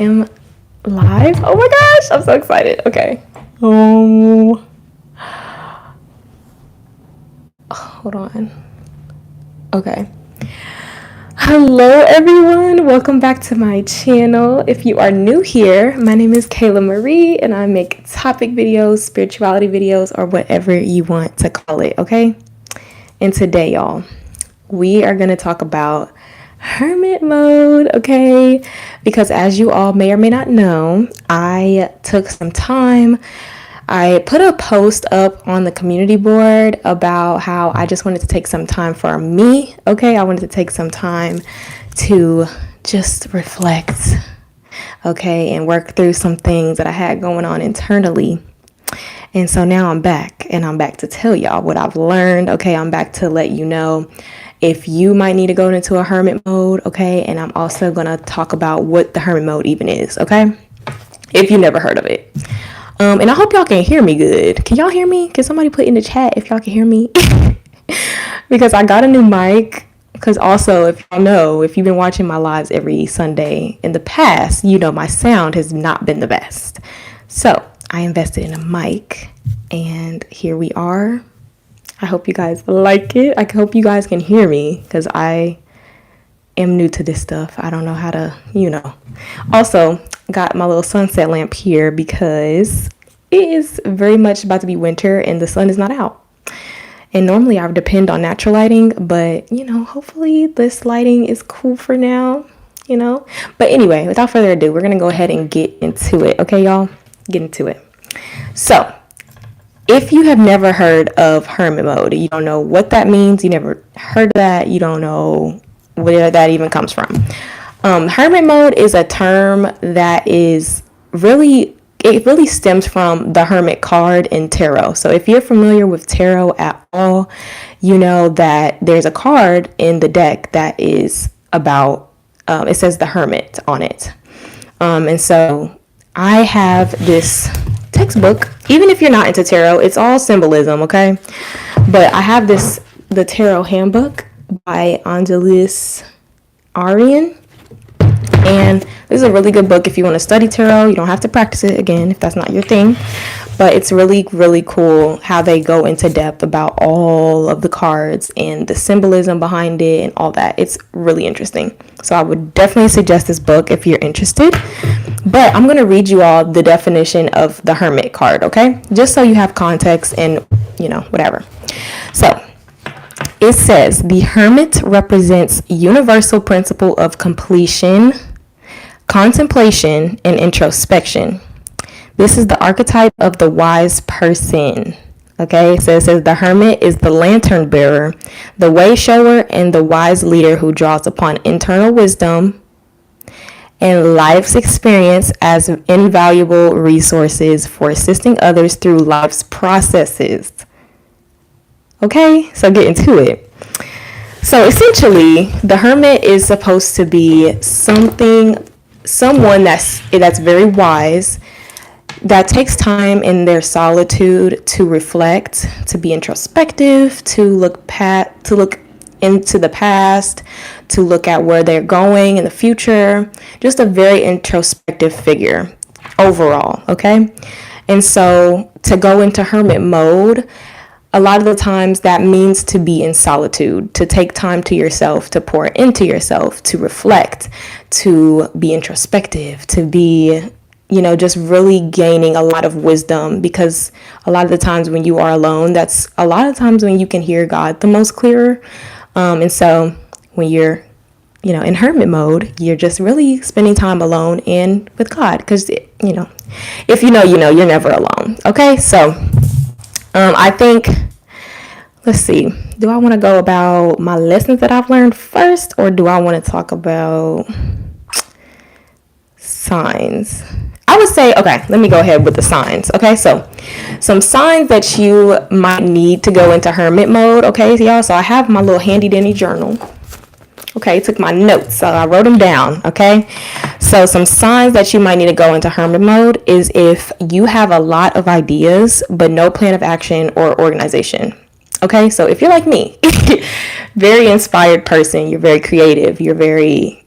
am live. Oh my gosh, I'm so excited. Okay. Oh, hold on. Okay. Hello everyone, welcome back to my channel. If you are new here, my name is Kayla Marie and I make topic videos, spirituality videos, or whatever you want to call it, okay? And today, y'all, we are going to talk about hermit mode, okay? Because as you all may or may not know, I took some time. I put a post up on the community board about how I just wanted to take some time for me, okay? I wanted to take some time to just reflect, okay, and work through some things that I had going on internally. And so now I'm back, and I'm back to tell y'all what I've learned, okay? I'm back to let you know if you might need to go into a hermit mode, okay? And I'm also gonna talk about what the hermit mode even is, okay? If you never heard of it. And I hope y'all can hear me good. Can y'all hear me? Can somebody put in the chat if y'all can hear me? Because I got a new mic. Because also, if y'all know, if you've been watching my lives every Sunday in the past, you know my sound has not been the best. So I invested in a mic, and here we are. I hope you guys like it. I hope you guys can hear me because I am new to this stuff. I don't know how to, Also, got my little sunset lamp here because it is very much about to be winter and the sun is not out. And normally I would depend on natural lighting, but, hopefully this lighting is cool for now, But anyway, without further ado, we're going to go ahead and get into it. Okay, y'all? Get into it. So, if you have never heard of hermit mode, you don't know what that means, you never heard of that, you don't know where that even comes from. Hermit mode is a term that is really stems from the hermit card in tarot. So if you're familiar with tarot at all, you know that there's a card in the deck that is about, it says the hermit on it. And so I have this textbook. Even if you're not into tarot, it's all symbolism, okay? But I have the tarot handbook by Angelis Arian. And this is a really good book if you want to study tarot. You don't have to practice it, again, if that's not your thing. But it's really, really cool how they go into depth about all of the cards and the symbolism behind it and all that. It's really interesting. So I would definitely suggest this book if you're interested. But I'm going to read you all the definition of the hermit card, okay? Just so you have context and, whatever. So it says, the hermit represents universal principle of completion, contemplation, and introspection. This is the archetype of the wise person. Okay, so it says the hermit is the lantern bearer, the way shower, and the wise leader who draws upon internal wisdom and life's experience as invaluable resources for assisting others through life's processes. Okay, so get into it. So essentially, the hermit is supposed to be someone that's very wise, that takes time in their solitude to reflect, to be introspective, to look into the past, to look at where they're going in the future. Just a very introspective figure overall, okay? And so to go into hermit mode, a lot of the times that means to be in solitude, to take time to yourself, to pour into yourself, to reflect, to be introspective, to be, just really gaining a lot of wisdom, because a lot of the times when you are alone, that's a lot of times when you can hear God the most clearer. And so when you're, in hermit mode, you're just really spending time alone and with God, because, if you're never alone. Okay, so I think, let's see, do I want to go about my lessons that I've learned first, or do I want to talk about signs? I would say, okay, let me go ahead with the signs. Okay, so some signs that you might need to go into hermit mode. Okay, so y'all, so I have my little handy dandy journal. Okay, took my notes, so I wrote them down. Okay, so some signs that you might need to go into hermit mode is if you have a lot of ideas but no plan of action or organization. Okay, so if you're like me, very inspired person, you're very creative, you're very,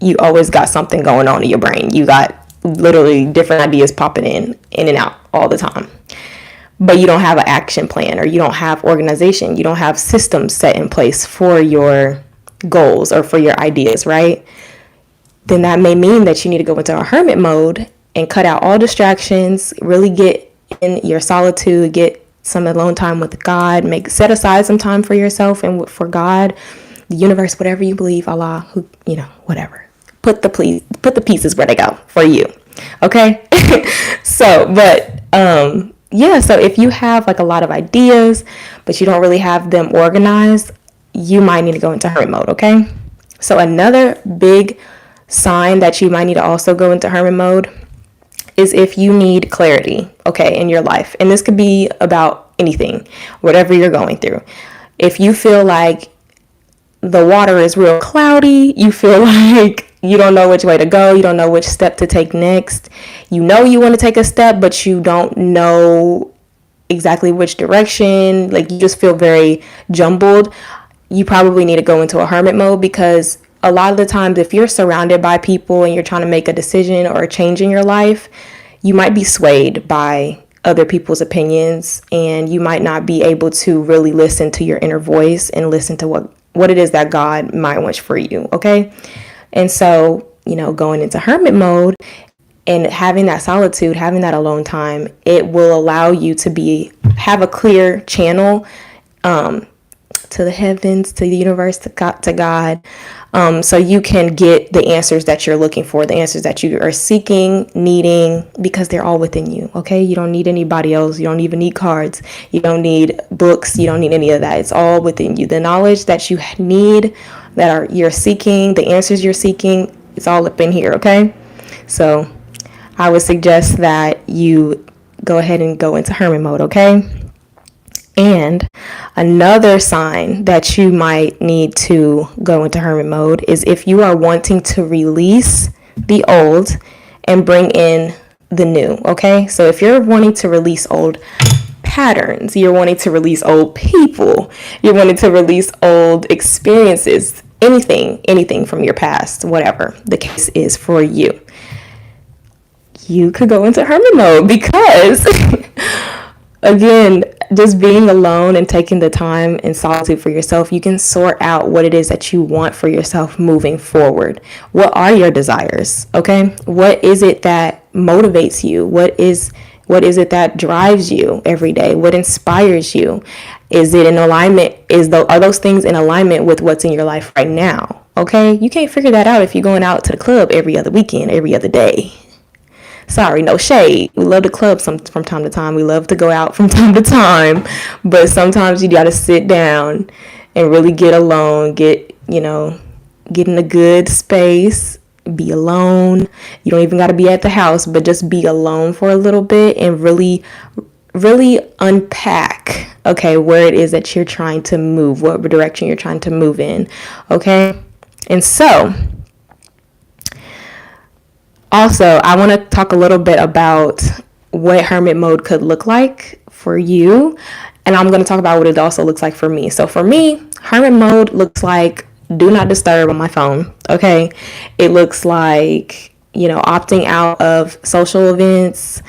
you always got something going on in your brain. You got literally different ideas popping in and out all the time. But you don't have an action plan, or you don't have organization. You don't have systems set in place for your goals or for your ideas, right? Then that may mean that you need to go into a hermit mode and cut out all distractions, really get in your solitude, get some alone time with God, set aside some time for yourself and for God, the universe, whatever you believe, Allah, who, whatever. Put the pieces where they go for you. Okay? So if you have like a lot of ideas, but you don't really have them organized, you might need to go into hermit mode, okay? So another big sign that you might need to also go into hermit mode is if you need clarity, okay, in your life. And this could be about anything, whatever you're going through. If you feel like the water is real cloudy, you feel like you don't know which way to go, you don't know which step to take next, you want to take a step, but you don't know exactly which direction, like you just feel very jumbled, you probably need to go into a hermit mode, because a lot of the times if you're surrounded by people and you're trying to make a decision or a change in your life, you might be swayed by other people's opinions, and you might not be able to really listen to your inner voice and listen to what it is that God might want for you, okay? And so, going into hermit mode and having that solitude, having that alone time, it will allow you to have a clear channel to the heavens, to the universe, to God, so you can get the answers that you're looking for, the answers that you are seeking, needing, because they're all within you, okay? You don't need anybody else. You don't even need cards. You don't need books. You don't need any of that. It's all within you. The knowledge that you need, you're seeking, the answers you're seeking, it's all up in here, okay? So I would suggest that you go ahead and go into hermit mode, okay? And another sign that you might need to go into hermit mode is if you are wanting to release the old and bring in the new, okay? So if you're wanting to release old patterns, you're wanting to release old people, you're wanting to release old experiences, anything from your past, whatever the case is for you, you could go into hermit mode, because again, just being alone and taking the time and solitude for yourself, you can sort out what it is that you want for yourself moving forward. What are your desires? Okay. What is it that motivates you? What is it that drives you every day? What inspires you? Is it in alignment? Are those things in alignment with what's in your life right now? Okay. You can't figure that out if you're going out to the club every other weekend, every other day. Sorry, no shade. We love the club from time to time. We love to go out from time to time. But sometimes you got to sit down and really get alone, get in a good space, be alone. You don't even got to be at the house, but just be alone for a little bit and really, really unpack, okay, where it is that you're trying to move, what direction you're trying to move in, okay? And so also, I want to talk a little bit about what hermit mode could look like for you. And I'm going to talk about what it also looks like for me. So for me, hermit mode looks like do not disturb on my phone. Okay. It looks like, opting out of social events.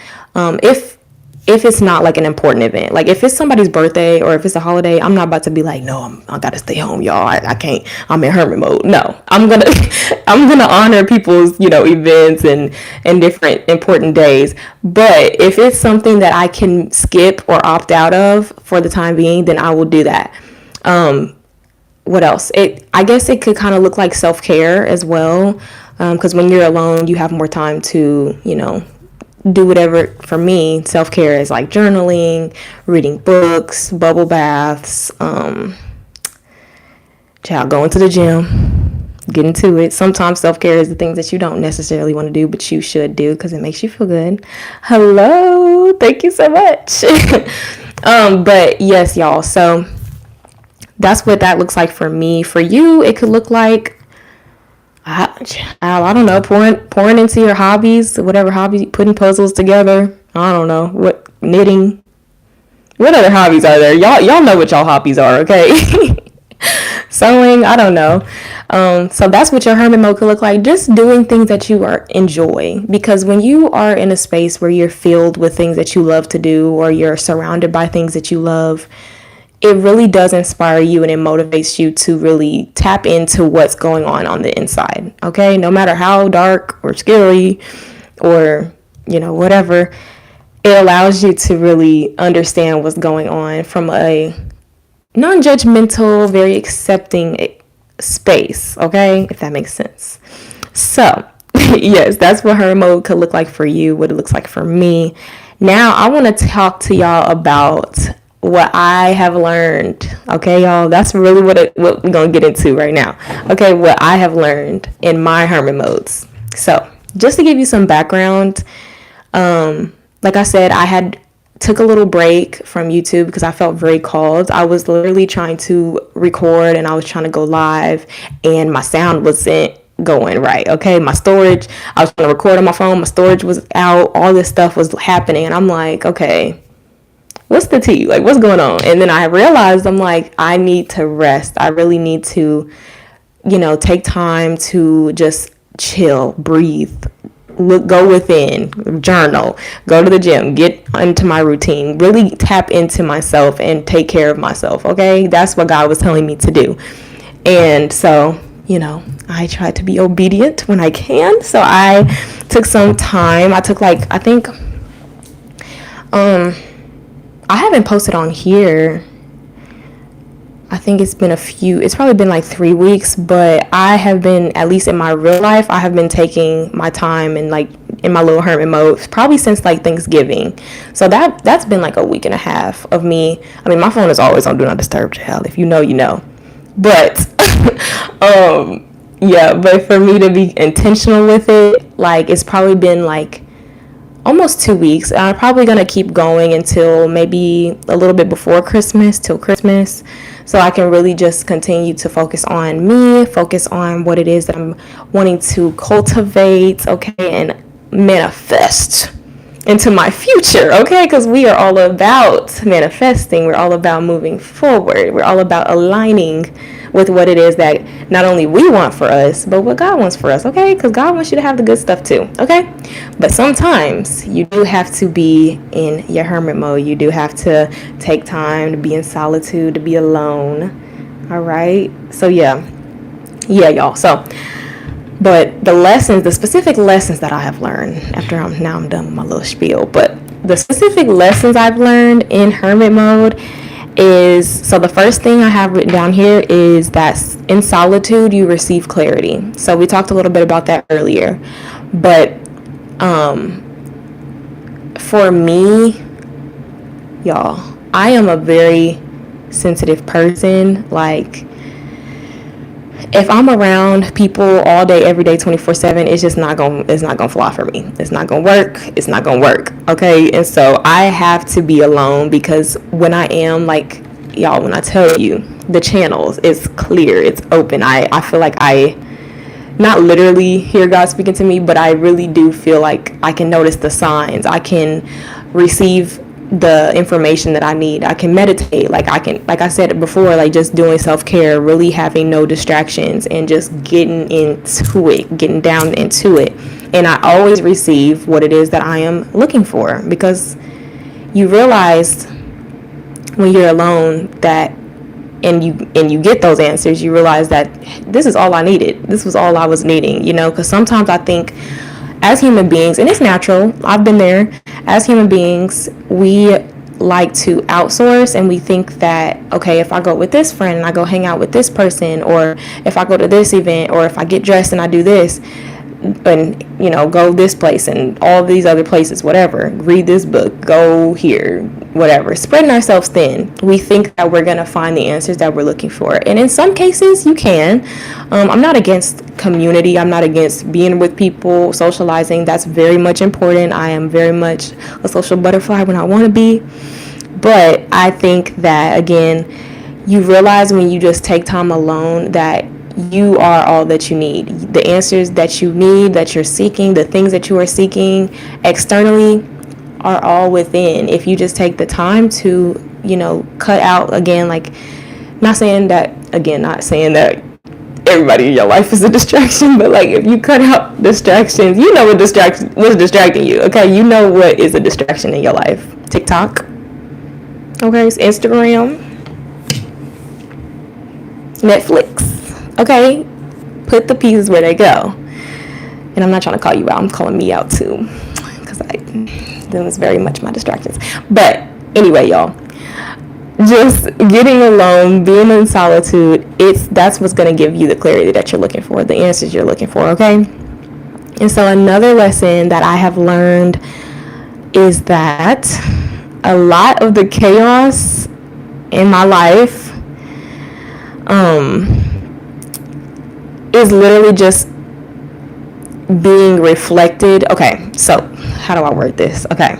If it's not like an important event, like if it's somebody's birthday or if it's a holiday, I'm not about to be like, no, I gotta stay home, y'all. I can't. I'm in hermit mode. No, I'm gonna honor people's events and different important days. But if it's something that I can skip or opt out of for the time being, then I will do that. What else? I guess it could kind of look like self-care as well, because when you're alone, you have more time to do whatever. For me, self-care is like journaling, reading books, bubble baths, going to the gym, getting to it. Sometimes self-care is the things that you don't necessarily want to do, but you should do because it makes you feel good. Hello, thank you so much. But yes, y'all, so that's what that looks like for me. For you, it could look like I don't know, pouring into your hobbies, whatever hobby, putting puzzles together. I don't know, what, knitting. What other hobbies are there? Y'all know what y'all hobbies are, okay? sewing, I don't know. So that's what your hermit mode could look like. Just doing things that you enjoy. Because when you are in a space where you're filled with things that you love to do, or you're surrounded by things that you love, it really does inspire you and it motivates you to really tap into what's going on the inside. Okay, no matter how dark or scary or whatever, it allows you to really understand what's going on from a non-judgmental, very accepting space. Okay, if that makes sense. So yes, that's what hermit mode could look like for you, what it looks like for me. Now I want to talk to y'all about what I have learned. Okay, y'all, that's really what we're gonna get into right now. Okay, what I have learned in my hermit modes. So just to give you some background, like I said, I took a little break from YouTube because I felt very called. I was literally trying to record and I was trying to go live and my sound wasn't going right. Okay, my storage, I was trying to record on my phone, my storage was out, all this stuff was happening, and I'm like, okay, what's the tea? Like, what's going on? And then I realized, I'm like, I need to rest. I really need to, take time to just chill, breathe, go within, journal, go to the gym, get into my routine, really tap into myself and take care of myself. Okay, that's what God was telling me to do. And so, I try to be obedient when I can. So I took some time. I took I think, I haven't posted on here. I think it's probably been 3 weeks, but I have been, at least in my real life, I have been taking my time and in my little hermit mode probably since Thanksgiving. So that's been a week and a half of me. I mean, my phone is always on do not disturb, child. If you know, you know. But yeah, but for me to be intentional with it, it's probably been almost 2 weeks. I'm probably going to keep going until maybe a little bit before Christmas, till Christmas, so I can really just continue to focus on me, focus on what it is that I'm wanting to cultivate, okay, and manifest into my future, okay, because we are all about manifesting. We're all about moving forward. We're all about aligning with what it is that not only we want for us, but what God wants for us, okay? Because God wants you to have the good stuff too, okay? But sometimes you do have to be in your hermit mode. You do have to take time to be in solitude, to be alone, all right? So yeah, y'all. So, but the specific lessons that I have learned after I'm done with my little spiel, but the specific lessons I've learned in hermit mode is, so the first thing I have written down here is that in solitude you receive clarity. So we talked a little bit about that earlier, but for me, y'all, I am a very sensitive person. If I'm around people all day, every day, 24/7, it's not gonna fly for me. It's not gonna work. Okay. And so I have to be alone, because when I am y'all, when I tell you the channels, it's clear, it's open. I feel like I not literally hear God speaking to me, but I really do feel like I can notice the signs. I can receive the information that I need. I can meditate. Like I said before, just doing self-care, really having no distractions and just getting down into it. And I always receive what it is that I am looking for, because you realize when you're alone that and you get those answers, you realize that this is all I needed. This was all I was needing, because sometimes I think as human beings, and it's natural, I've been there, as human beings, we like to outsource, and we think that, okay, if I go with this friend and I go hang out with this person, or if I go to this event, or if I get dressed and I do this, and go this place and all these other places, whatever, read this book, go here, whatever, spreading ourselves thin, we think that we're going to find the answers that we're looking for. And in some cases you can. I'm not against community. I'm not against being with people, socializing. That's very much important. I am very much a social butterfly when I want to be. But I think that, again, you realize when you just take time alone that you are all that you need. The answers that you need, that you're seeking, the things that you are seeking externally are all within. If you just take the time to, cut out, again, not saying that Again, not saying that everybody in your life is a distraction, but like if you cut out distractions, you know what's distracting you. Okay, you know what is a distraction in your life. TikTok, okay, it's Instagram, Netflix. Okay, put the pieces where they go. And I'm not trying to call you out, I'm calling me out too, because them is very much my distractions. But anyway, y'all, just getting alone, being in solitude, that's what's going to give you the clarity that you're looking for, the answers you're looking for, okay? And so another lesson that I have learned is that a lot of the chaos in my life is literally just being reflected. Okay, so how do I word this? Okay.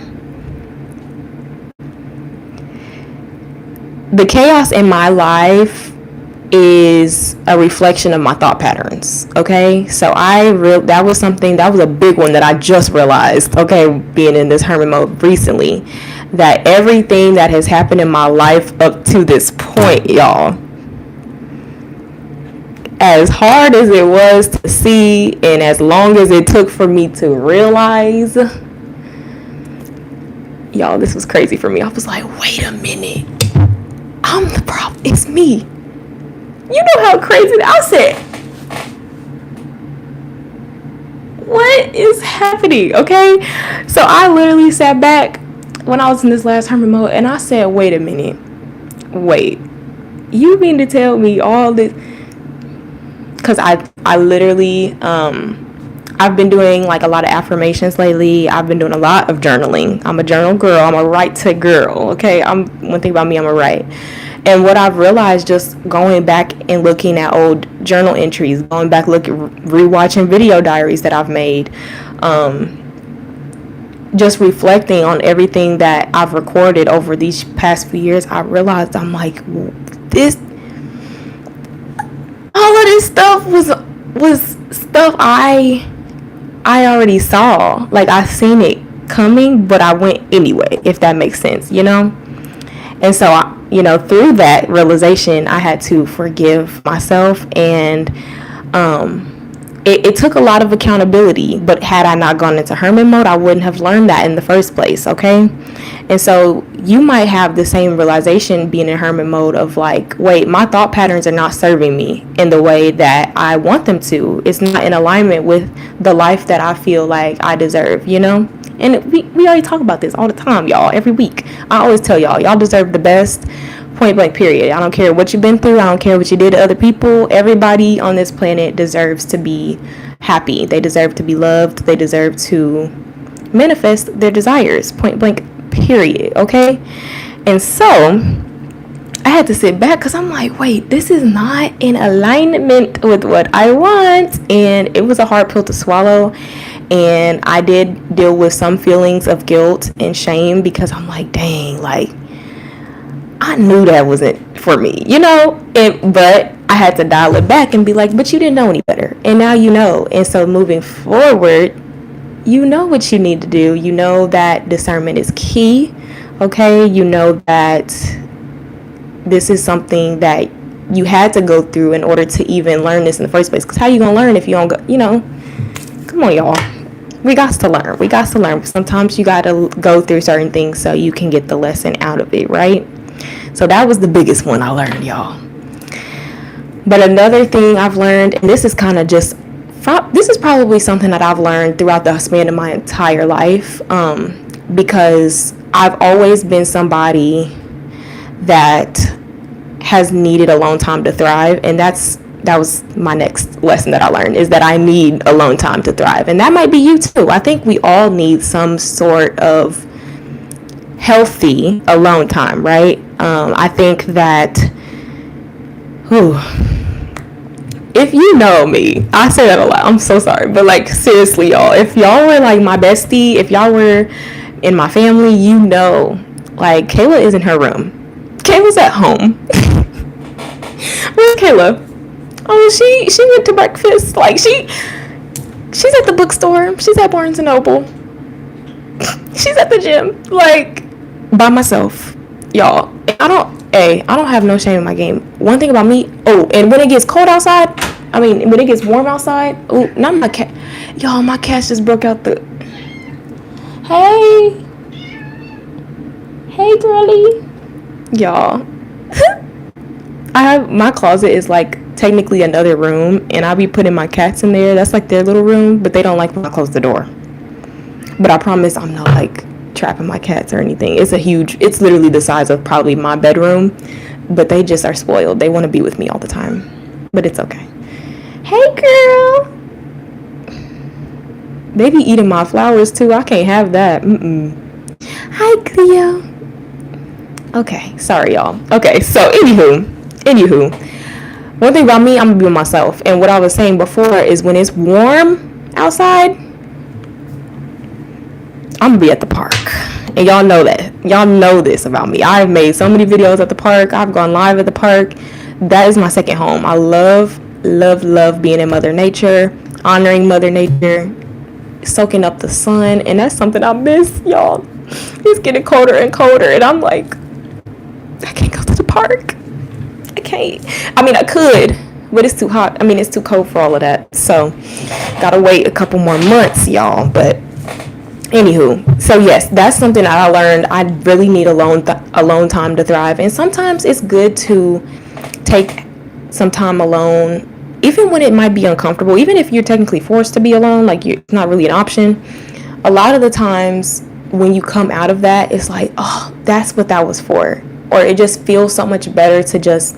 The chaos in my life is a reflection of my thought patterns. Okay, so that was a big one that I just realized. Okay, being in this hermit mode recently, that everything that has happened in my life up to this point, y'all, as hard as it was to see and as long as it took for me to realize, y'all, this was crazy for me. I was like, wait a minute. I'm the problem. It's me. You know how crazy that I said. What is happening? Okay. So I literally sat back when I was in this last hermit mode and I said, wait a minute. Wait. You mean to tell me all this? Because I literally, I've been doing like a lot of affirmations lately. I've been doing a lot of journaling. I'm a journal girl. I'm a write girl. Okay. One thing about me, I'm a write. And what I've realized just going back and looking at old journal entries, going back, rewatching video diaries that I've made, just reflecting on everything that I've recorded over these past few years, I realized I'm like, all of this stuff was stuff I already saw. Like, I seen it coming, but I went anyway, if that makes sense, you know? And so, through that realization, I had to forgive myself, and it took a lot of accountability. But had I not gone into hermit mode, I wouldn't have learned that in the first place, okay? And so you might have the same realization being in hermit mode of like, wait, my thought patterns are not serving me in the way that I want them to. It's not in alignment with the life that I feel like I deserve, And we already talk about this all the time, y'all, every week. I always tell y'all deserve the best, point blank, period. I don't care what you've been through. I don't care what you did to other people. Everybody on this planet deserves to be happy. They deserve to be loved. They deserve to manifest their desires, point blank, period, okay? And so I had to sit back because I'm like, wait, this is not in alignment with what I want. And it was a hard pill to swallow. And I did deal with some feelings of guilt and shame because I'm like, dang, like, I knew that wasn't for me, but I had to dial it back and be like, but you didn't know any better. And now you know. And so moving forward, you know what you need to do. You know that discernment is key, okay? You know that this is something that you had to go through in order to even learn this in the first place. Because how you going to learn if you don't go, Come on, y'all. We got to learn. Sometimes you got to go through certain things so you can get the lesson out of it, right? So that was the biggest one I learned, y'all. But another thing I've learned, and this is kind of this is probably something that I've learned throughout the span of my entire life, because I've always been somebody that has needed alone time to thrive, and that was my next lesson that I learned, is that I need alone time to thrive. And that might be you too. I think we all need some sort of healthy alone time, right? I think that, if you know me, I say that a lot, I'm so sorry, but like, seriously, y'all, if y'all were like my bestie, if y'all were in my family, like, Kayla is in her room. Kayla's at home. Where's Kayla? Oh, she went to breakfast. Like, she's at the bookstore. She's at Barnes and Noble. She's at the gym. Like, by myself, y'all. I don't Hey, I don't have no shame in my game. One thing about me, oh, and when it gets cold outside, I mean, when it gets warm outside, oh, not my cat. Y'all, my cat just broke out the. Hey, hey, girly. Y'all, I have my closet is like technically another room, and I'll be putting my cats in there. That's like their little room, but they don't like when I close the door. But I promise I'm not like trapping my cats or anything. It's literally the size of probably my bedroom, but they just are spoiled. They want to be with me all the time, but it's okay. Hey, girl. They be eating my flowers too. I can't have that. Hi, Cleo. Okay, sorry, y'all. Okay, so anywho, one thing about me, I'm gonna be with myself. And what I was saying before is when it's warm outside, I'm gonna be at the park. And y'all know that. Y'all know this about me. I've made so many videos at the park. I've gone live at the park. That is my second home. I love being in Mother Nature, honoring Mother Nature, soaking up the sun. And that's something I miss, y'all. It's getting colder and colder. And I'm like, I can't go to the park. I can't. I mean, I could, but it's too hot. I mean, it's too cold for all of that. So, gotta wait a couple more months, y'all. But anywho, so yes, that's something that I learned. I really need alone time to thrive, and sometimes it's good to take some time alone, even when it might be uncomfortable. Even if you're technically forced to be alone, like it's not really an option. A lot of the times when you come out of that, it's like, oh, that's what that was for, or it just feels so much better to just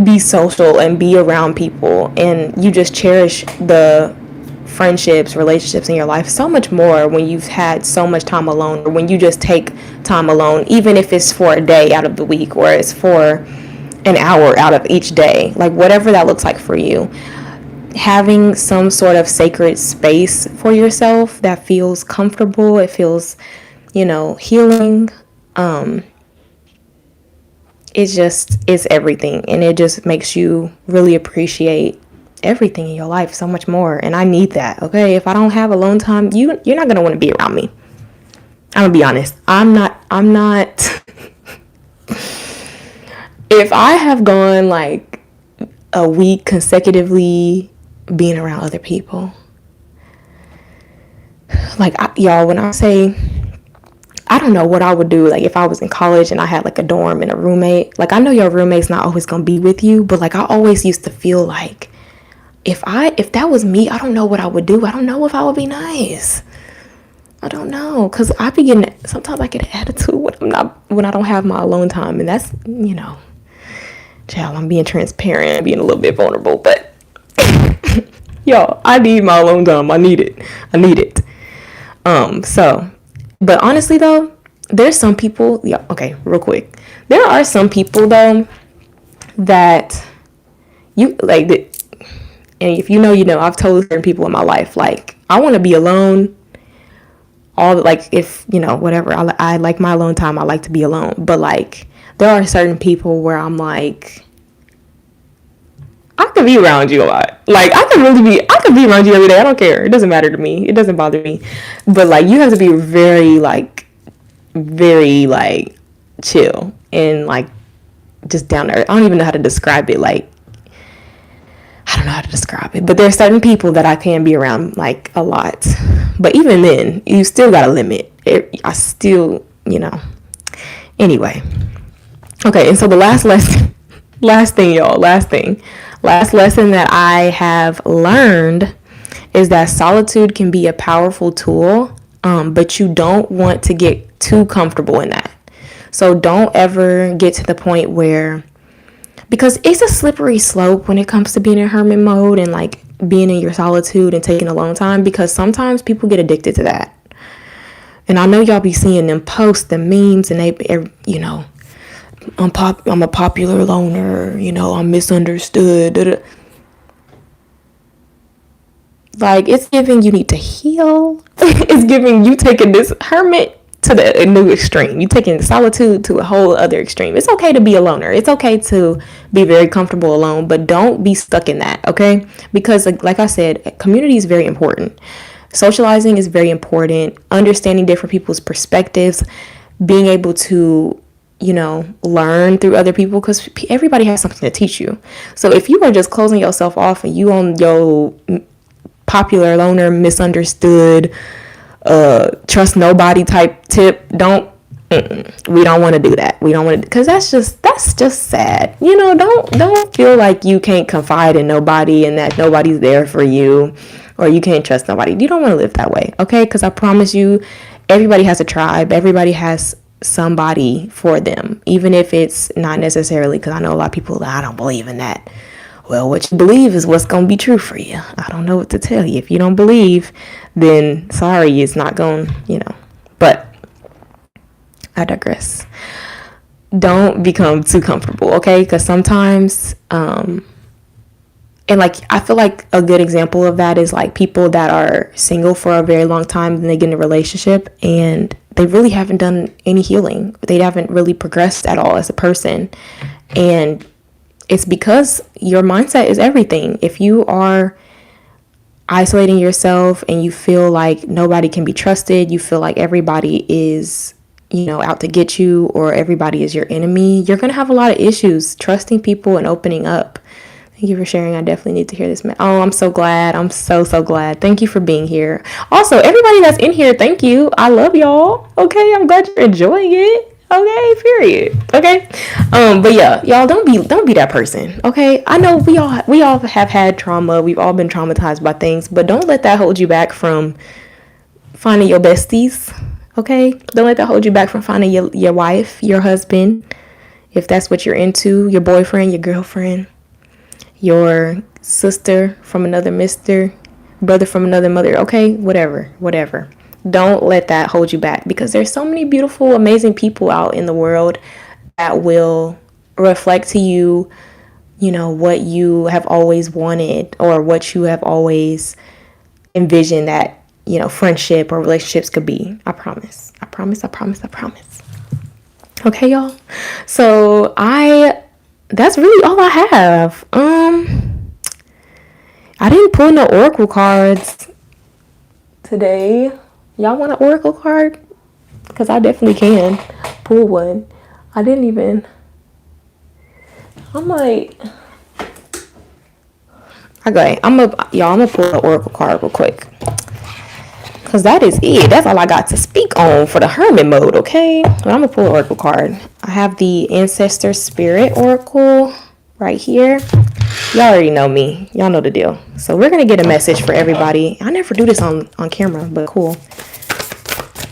be social and be around people, and you just cherish the friendships, relationships in your life so much more when you've had so much time alone, or when you just take time alone, even if it's for a day out of the week or it's for an hour out of each day, like whatever that looks like for you. Having some sort of sacred space for yourself that feels comfortable, it feels, healing. It's everything, and it just makes you really appreciate everything in your life so much more. And I need that. Okay, if I don't have alone time, you're not gonna want to be around me. I'm gonna be honest. I'm not if I have gone like a week consecutively being around other people, like y'all, when I say I don't know what I would do, like if I was in college and I had like a dorm and a roommate. Like I know your roommate's not always gonna be with you, but like I always used to feel like if that was me, I don't know what I would do. I don't know if I would be nice. I don't know, cause sometimes I get an attitude when I don't have my alone time, and that's child, I'm being transparent, I'm being a little bit vulnerable, but yo, I need my alone time. I need it. So, but honestly though, there's some people. Yeah, okay, real quick. There are some people though that you like. And if you know, I've told certain people in my life, like, I want to be alone. Like, if, whatever, I like my alone time, I like to be alone. But, like, there are certain people where I'm like, I could be around you a lot. Like, I could be around you every day. I don't care. It doesn't matter to me. It doesn't bother me. But, like, you have to be very, chill and, like, just down there. I don't even know how to describe it. Like, I don't know how to describe it, but there's certain people that I can be around like a lot. But even then, you still got a limit. I still, Anyway. Okay, and so the last lesson that I have learned is that solitude can be a powerful tool, but you don't want to get too comfortable in that. So don't ever get to the point where, because it's a slippery slope when it comes to being in hermit mode and like being in your solitude and taking alone time, because sometimes people get addicted to that. And I know y'all be seeing them posts, the memes, and I'm a popular loner, I'm misunderstood. Like, it's giving you need to heal. It's giving you taking this hermit to the new extreme. You taking solitude to a whole other extreme. It's okay to be a loner. It's okay to be very comfortable alone, but don't be stuck in that, okay? Because like I said, community is very important. Socializing is very important. Understanding different people's perspectives, being able to learn through other people, because everybody has something to teach you. So if you are just closing yourself off and you on your popular loner, misunderstood, trust nobody type tip, we don't want to do that. We don't want to, because that's just sad. Don't feel like you can't confide in nobody and that nobody's there for you, or you can't trust nobody. You don't want to live that way, okay? Because I promise you, everybody has a tribe. Everybody has somebody for them, even if it's not necessarily, because I know a lot of people, I don't believe in that. Well, what you believe is what's going to be true for you. I don't know what to tell you. If you don't believe, then sorry, it's not going, but I digress. Don't become too comfortable, okay? Because sometimes, and like, I feel like a good example of that is like people that are single for a very long time, and they get in a relationship and they really haven't done any healing. They haven't really progressed at all as a person. And it's because your mindset is everything. If you are isolating yourself and you feel like nobody can be trusted, you feel like everybody is, out to get you, or everybody is your enemy, you're going to have a lot of issues trusting people and opening up. Thank you for sharing. I definitely need to hear this. Oh, I'm so glad. I'm so glad. Thank you for being here. Also, everybody that's in here, thank you. I love y'all. Okay, I'm glad you're enjoying it. Okay, period. Okay. But yeah, y'all don't be that person. Okay. I know we all have had trauma. We've all been traumatized by things, but don't let that hold you back from finding your besties. Okay? Don't let that hold you back from finding your wife, your husband, if that's what you're into, your boyfriend, your girlfriend, your sister from another mister, brother from another mother. Okay? Whatever. Don't let that hold you back, because there's so many beautiful, amazing people out in the world that will reflect to you, what you have always wanted, or what you have always envisioned that, friendship or relationships could be. I promise. Okay, y'all. So that's really all I have. I didn't pull no oracle cards today. Y'all want an oracle card? Because I definitely can pull one. I'm gonna pull an oracle card real quick. Because that is it. That's all I got to speak on for the hermit mode, okay? But I'm gonna pull an oracle card. I have the Ancestor Spirit Oracle right here. Y'all already know me. Y'all know the deal. So we're gonna get a message for everybody. I never do this on camera, but cool.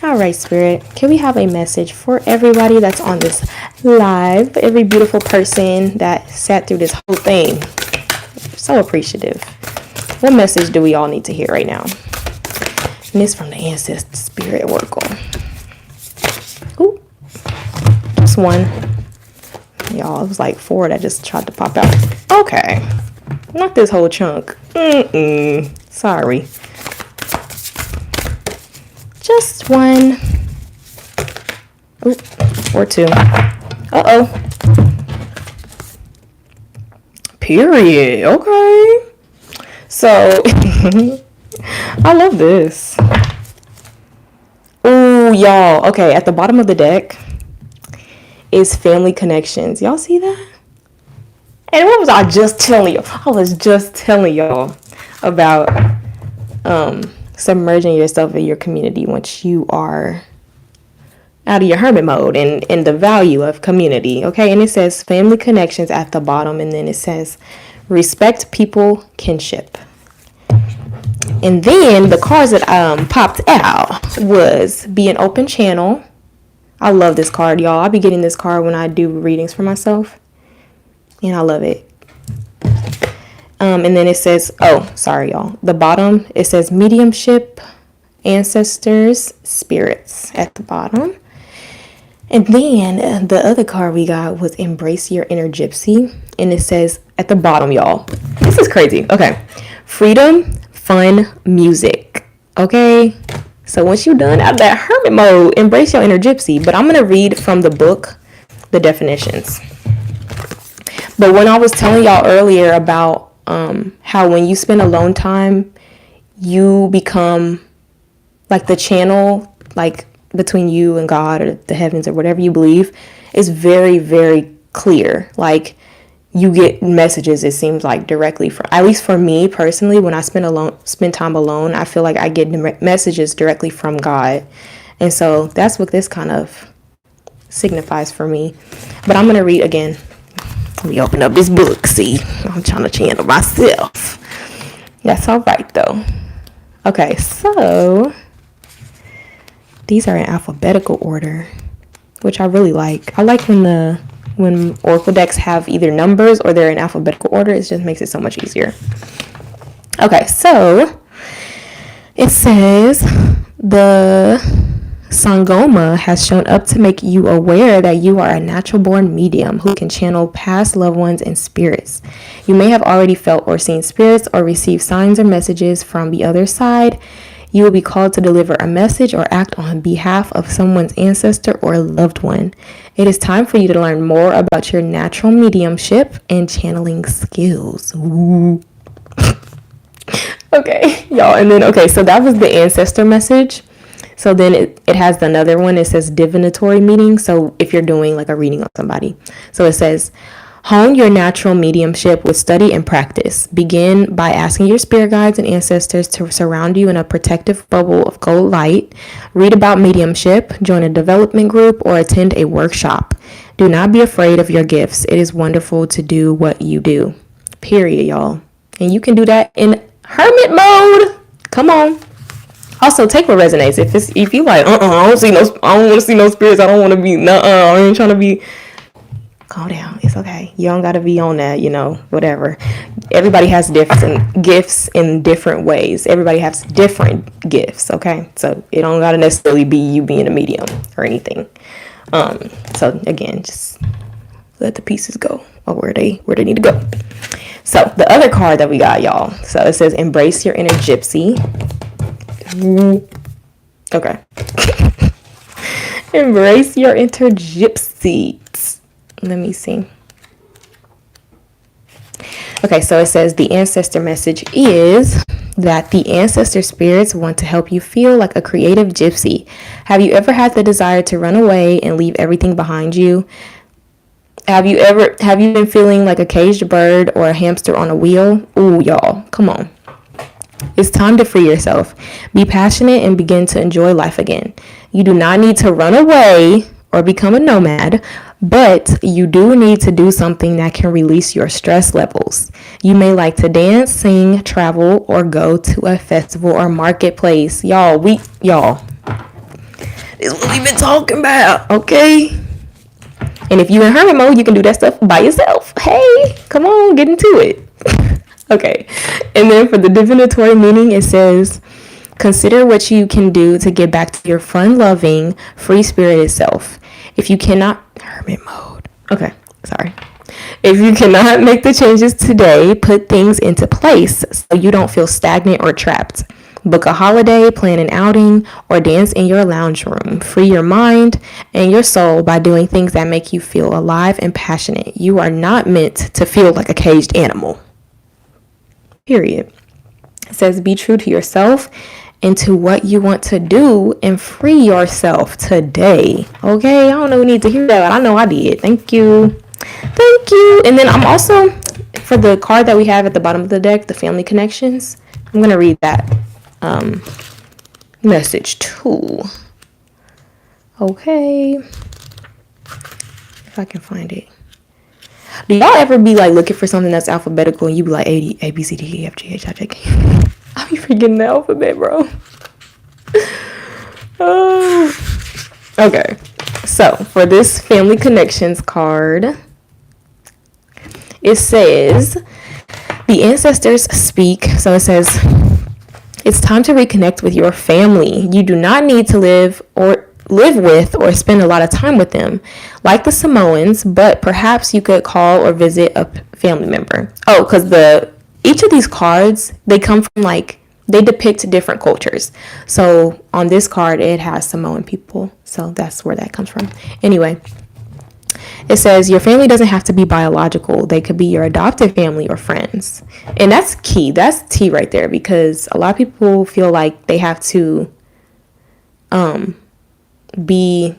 All right, Spirit. Can we have a message for everybody that's on this live? Every beautiful person that sat through this whole thing. So appreciative. What message do we all need to hear right now? And it's from the Ancestor Spirit Oracle. Ooh. Just one. Y'all, it was like 4 that just tried to pop out. Okay. Not this whole chunk. Sorry. Just one. Ooh, or 2. Uh-oh. Period. Okay. So, I love this. Ooh, y'all. Okay, at the bottom of the deck is family connections. Y'all see that? And what was I just telling you? I was just telling y'all about submerging yourself in your community once you are out of your hermit mode, and the value of community. Okay, and it says family connections at the bottom, and then it says respect people, kinship. And then the cards that popped out was be an open channel. I love this card, y'all. I'll be getting this card when I do readings for myself, and I love it. And then it says, oh, sorry, y'all. The bottom, it says mediumship, ancestors, spirits at the bottom. And then the other card we got was embrace your inner gypsy. And it says at the bottom, y'all, this is crazy. Okay. Freedom, fun, music. Okay. So once you're done out of that hermit mode, embrace your inner gypsy. But I'm going to read from the book, the definitions. But when I was telling y'all earlier about how when you spend alone time, you become like the channel, like between you and God or the heavens or whatever you believe, It's very, very clear. Like, you get messages, it seems like, directly from, at least for me personally, when I spend time alone, I feel like I get messages directly from God. And so that's what this kind of signifies for me. But I'm going to read again. Let me open up this book. See, I'm trying to channel myself. That's all right, though. Okay, so these are in alphabetical order, which I really like. I like when Oracle decks have either numbers or they're in alphabetical order. It just makes it so much easier. Okay, so it says the Sangoma has shown up to make you aware that you are a natural-born medium who can channel past loved ones and spirits. You may have already felt or seen spirits or received signs or messages from the other side. You will be called to deliver a message or act on behalf of someone's ancestor or loved one. It is time for you to learn more about your natural mediumship and channeling skills. Ooh. Okay, y'all. And then, okay, so that was the ancestor message. So then it has another one. It says divinatory meeting. So if you're doing like a reading on somebody. So it says, hone your natural mediumship with study and practice. Begin by asking your spirit guides and ancestors to surround you in a protective bubble of gold light. Read about mediumship, join a development group, or attend a workshop. Do not be afraid of your gifts. It is wonderful to do what you do. Period, y'all. And you can do that in hermit mode. Come on. Also, take what resonates. If you like, I don't want to see no spirits. I don't want to be, I ain't trying to be. Calm down. It's okay. You don't got to be on that, whatever. Everybody has gifts in different ways. Everybody has different gifts, okay? So it don't got to necessarily be you being a medium or anything. So again, just let the pieces go or where they need to go. So the other card that we got, y'all. So it says, embrace your inner gypsy. Okay. Embrace your inner gypsy. Let me see. Okay, so it says the ancestor message is that the ancestor spirits want to help you feel like a creative gypsy. Have you ever had the desire to run away and leave everything behind you? Have you been feeling like a caged bird or a hamster on a wheel? Ooh, y'all, come on. It's time to free yourself. Be passionate and begin to enjoy life again. You do not need to run away or become a nomad, but you do need to do something that can release your stress levels. You may like to dance, sing, travel, or go to a festival or marketplace. Y'all, this is what we've been talking about, okay? And if you're in hermit mode, you can do that stuff by yourself. Hey, come on, get into it. Okay, and then for the divinatory meaning, it says, consider what you can do to get back to your fun-loving, free-spirited self. If you cannot, hermit mode. Okay, sorry. If you cannot make the changes today, put things into place so you don't feel stagnant or trapped. Book a holiday, plan an outing, or dance in your lounge room. Free your mind and your soul by doing things that make you feel alive and passionate. You are not meant to feel like a caged animal. Period. It says be true to yourself and to what you want to do and free yourself today. Okay, I don't know who needs to hear that, but I know I did. Thank you. And then I'm also, for the card that we have at the bottom of the deck, the family connections, I'm going to read that message too. Okay, if I can find it. Do y'all ever be like looking for something that's alphabetical and you be like A, B, C, D, E, F, G, H, I, J, K? I be forgetting the alphabet, bro. Okay, so for this family connections card, it says the ancestors speak. So it says it's time to reconnect with your family. You do not need to live with or spend a lot of time with them like the Samoans, but perhaps you could call or visit a family member. Oh, because each of these cards, they come from they depict different cultures. So on this card, it has Samoan people. So that's where that comes from. Anyway, it says your family doesn't have to be biological. They could be your adopted family or friends. And that's key. That's T right there, because a lot of people feel like they have to be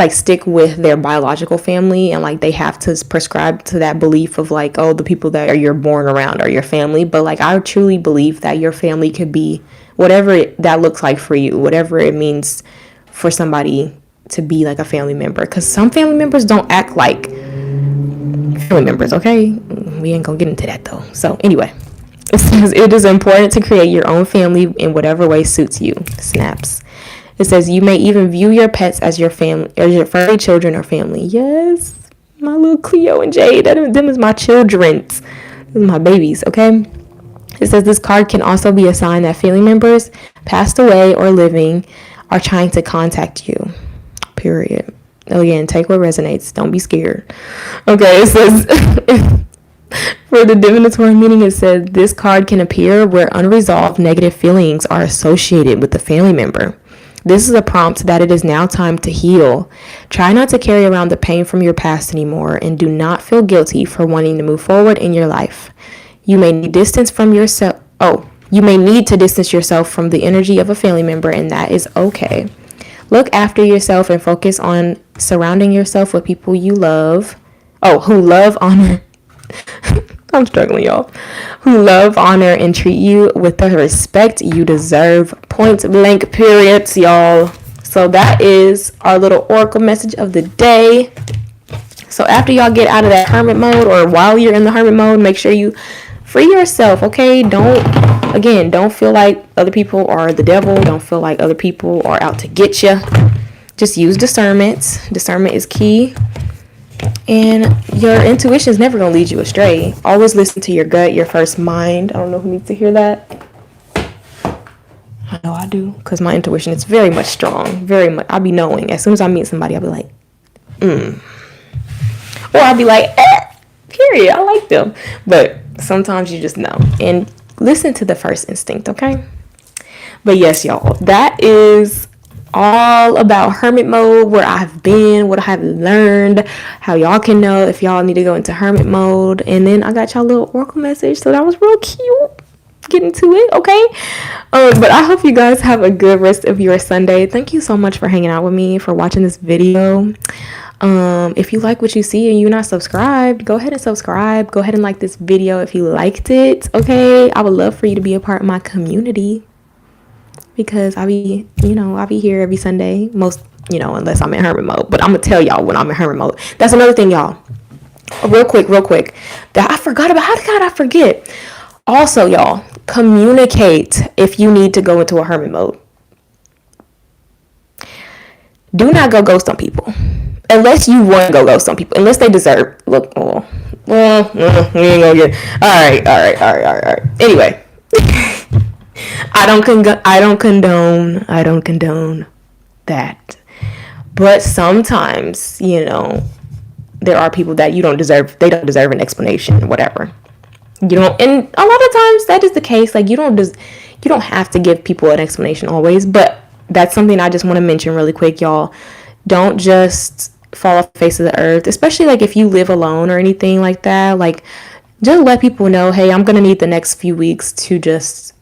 like stick with their biological family, and like they have to prescribe to that belief of like, oh, the people that you're born around are your family. But like I truly believe that your family could be whatever that looks like for you, whatever it means for somebody to be like a family member, because some family members don't act like family members. Okay, we ain't gonna get into that though. So anyway, it says it is important to create your own family in whatever way suits you. Snaps. It says you may even view your pets as your family, or your furry children or family. Yes, my little Cleo and Jade, them is my children. These are my babies, okay? It says this card can also be a sign that family members, passed away or living, are trying to contact you. Period. Again, take what resonates. Don't be scared. Okay, it says for the divinatory meaning, it says this card can appear where unresolved negative feelings are associated with the family member. This is a prompt that it is now time to heal. Try not to carry around the pain from your past anymore, and do not feel guilty for wanting to move forward in your life. You may need distance from yourself. You may need to distance yourself from the energy of a family member, and that is okay. Look after yourself and focus on surrounding yourself with people you love. Who love, honor. I'm struggling, y'all. Who love, honor, and treat you with the respect you deserve. Point blank, periods, y'all. So that is our little oracle message of the day. So after y'all get out of that hermit mode, or while you're in the hermit mode, make sure you free yourself, okay? Don't feel like other people are the devil. Don't feel like other people are out to get you. Just use discernment. Discernment is key. And your intuition is never going to lead you astray. Always listen to your gut, your first mind. I don't know who needs to hear that. I know I do, because my intuition is very much strong. Very much. I'll be knowing. As soon as I meet somebody, I'll be like, Or I'll be like, period. I like them. But sometimes you just know. And listen to the first instinct, okay? But yes, y'all, that is all about hermit mode, where I've been, what I have learned, how y'all can know if y'all need to go into hermit mode. And then I got y'all a little oracle message, so that was real cute. Get into it, okay? But I hope you guys have a good rest of your Sunday. Thank you so much for hanging out with me, for watching this video. If you like what you see and you're not subscribed, go ahead and subscribe. Go ahead and like this video if you liked it, okay? I would love for you to be a part of my community, because I'll be here every Sunday, most, unless I'm in hermit mode. But I'm gonna tell y'all when I'm in hermit mode. That's another thing, y'all. Real quick, that I forgot about. How did I forget? Also, y'all, communicate if you need to go into a hermit mode. Do not go ghost on people. Unless you want to go ghost on people. Unless they deserve. Look, we ain't gonna get. All right. Anyway. I don't condone that. But sometimes, there are people that they don't deserve an explanation, whatever. And a lot of times that is the case. Like, you don't have to give people an explanation always, but that's something I just want to mention really quick, y'all. Don't just fall off the face of the earth, especially like if you live alone or anything like that. Like, just let people know, hey, I'm gonna need the next few weeks to just,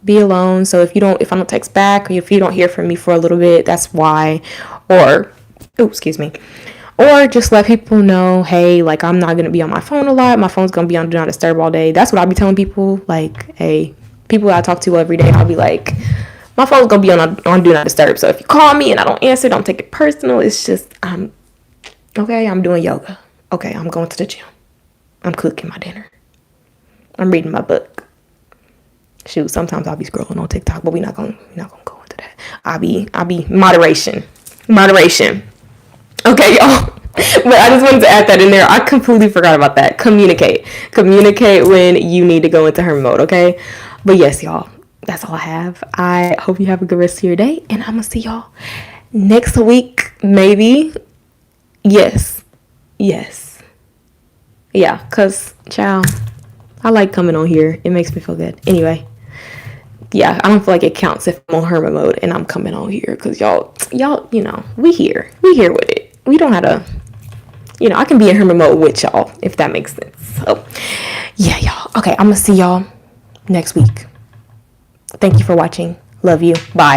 be alone. So if I don't text back, or if you don't hear from me for a little bit, that's why. Or just let people know, hey, like, I'm not gonna be on my phone a lot. My phone's gonna be on do not disturb all day. That's what I'll be telling people. Like, hey, people I talk to every day, I'll be like, my phone's gonna be on do not disturb. So if you call me and I don't answer, don't take it personal. It's just, I'm doing yoga. Okay, I'm going to the gym. I'm cooking my dinner. I'm reading my book. Shoot, sometimes I'll be scrolling on TikTok, but we're not gonna go into that. I'll be moderation. Okay, y'all. But I just wanted to add that in there. I completely forgot about that. Communicate when you need to go into hermit mode, okay? But yes, y'all, that's all I have. I hope you have a good rest of your day, and I'm gonna see y'all next week, maybe. Yes. Yeah, because, child, I like coming on here. It makes me feel good. Anyway, yeah, I don't feel like it counts if I'm on hermit mode and I'm coming on here, because y'all, we here with it. We don't have to, I can be in hermit mode with y'all, if that makes sense. So, yeah, y'all. Okay, I'm going to see y'all next week. Thank you for watching. Love you. Bye.